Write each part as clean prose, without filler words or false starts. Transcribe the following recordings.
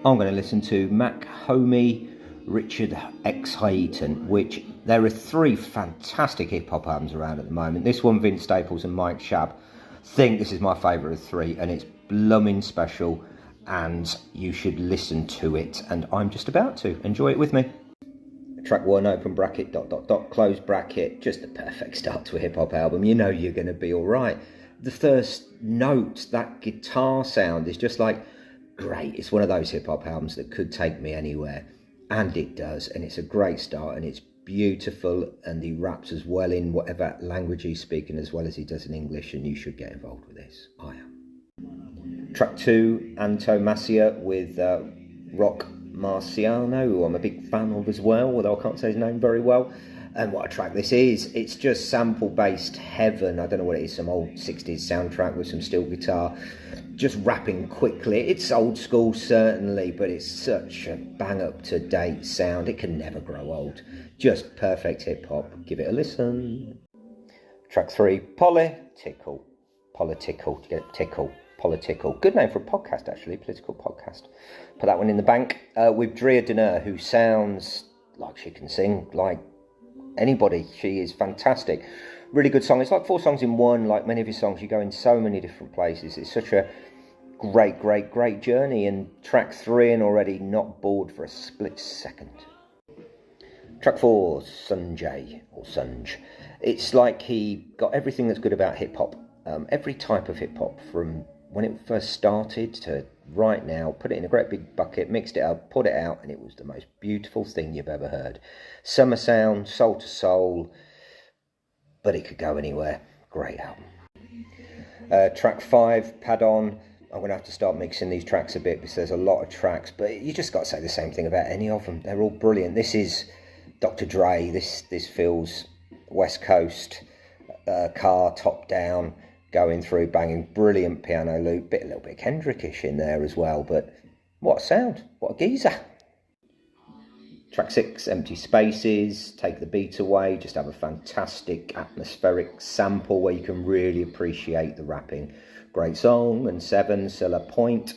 I'm going to listen to Mach-Hommy Richard X Hayton, which there are 3 fantastic hip-hop albums around at the moment. This one, Vince Staples and Mike Shab. I think this is my favourite of 3, and it's blooming special, and you should listen to it, and I'm just about to. Enjoy it with me. Track 1, open bracket, ... close bracket, just the perfect start to a hip-hop album. You know you're going to be all right. The first note, that guitar sound is just like, great. It's one of those hip-hop albums that could take me anywhere, and it does, and it's a great start, and it's beautiful, and he raps as well in whatever language he's speaking as well as he does in English, and you should get involved with this. I am. Track 2, Antomasia with Rock Marciano, who I'm a big fan of as well, although I can't say his name very well. And what a track this is. It's just sample-based heaven. I don't know what it is, some old 60s soundtrack with some steel guitar, just rapping quickly. It's old school, certainly, but it's such a bang-up-to-date sound. It can never grow old. Just perfect hip-hop. Give it a listen. Track 3, Political. Political. Tickle. Political. Good name for a podcast, actually. Political podcast. Put that one in the bank. With Drea Denner, who sounds like she can sing, like anybody. She is fantastic. Really good song. It's like 4 songs in one. Like many of his songs, you go in so many different places. It's such a great journey. And track 3, and already not bored for a split second. Track 4, Sunjay, or Sunj. It's like he got everything that's good about hip-hop. Every type of hip-hop, from when it first started to right now, put it in a great big bucket, mixed it up, put it out, and it was the most beautiful thing you've ever heard. Summer sound, soul to soul, but it could go anywhere. Great album. Track 5, Padon. I'm going to have to start mixing these tracks a bit because there's a lot of tracks, but you just got to say the same thing about any of them. They're all brilliant. This is Dr. Dre. This feels West Coast, car, top down, going through, banging, brilliant piano loop, a little bit Kendrickish in there as well, but what a sound, what a geezer. Track 6, Empty Spaces, take the beat away, just have a fantastic atmospheric sample where you can really appreciate the rapping. Great song. And 7, Sur Le Point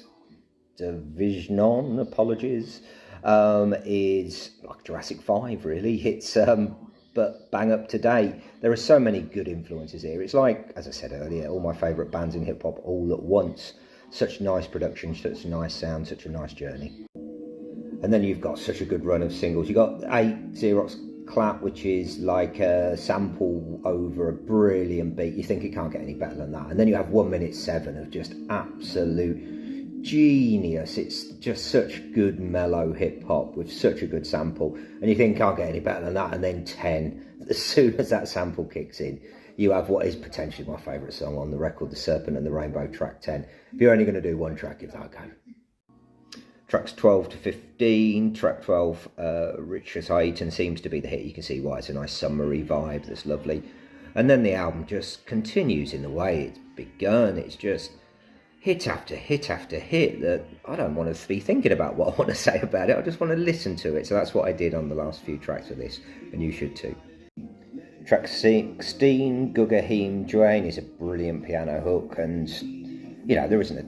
de Vision, apologies, is like Jurassic 5, really. It's but bang up to date. There are so many good influences here. It's like, as I said earlier, all my favourite bands in hip-hop all at once. Such nice production, such a nice sound, such a nice journey. And then you've got such a good run of singles. You've got 8, Xerox Clap, which is like a sample over a brilliant beat. You think it can't get any better than that. And then you have 1 minute 7 of just absolute genius. It's just such good mellow hip-hop with such a good sample. And you think can't get any better than that. And then 10, as soon as that sample kicks in, you have what is potentially my favourite song on the record, The Serpent and the Rainbow, track 10. If you're only going to do one track, give that a go. Tracks 12 to 15. Track 12, Richard Hayton seems to be the hit. You can see why. It's a nice summery vibe that's lovely. And then the album just continues in the way it's begun. It's just hit after hit after hit that I don't want to be thinking about what I want to say about it. I just want to listen to it. So that's what I did on the last few tracks of this, and you should too. Track 16, Gugahim Drain, is a brilliant piano hook, and you know, there isn't a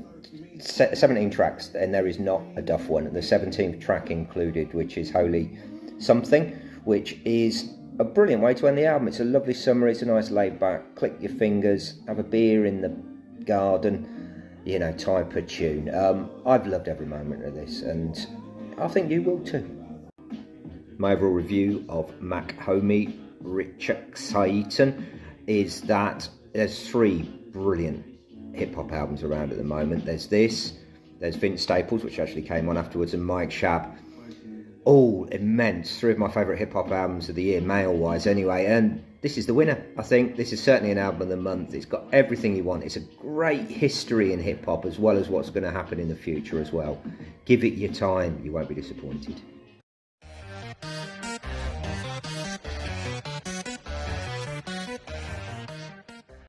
17 tracks and there is not a duff one. The 17th track included, which is Holy Something, which is a brilliant way to end the album. It's a lovely summer, it's a nice laid back, click your fingers, have a beer in the garden, you know, type of tune. I've loved every moment of this, and I think you will too. My overall review of Mach-Hommy Richard Hayton is that there's 3 brilliant hip-hop albums around at the moment. There's this, there's Vince Staples, which actually came on afterwards, and Mike Shab. All immense. 3 of my favourite hip-hop albums of the year, male-wise anyway, and this is the winner. I think this is certainly an album of the month. It's got everything you want. It's a great history in hip-hop, as well as what's going to happen in the future as well. Give it your time, you won't be disappointed.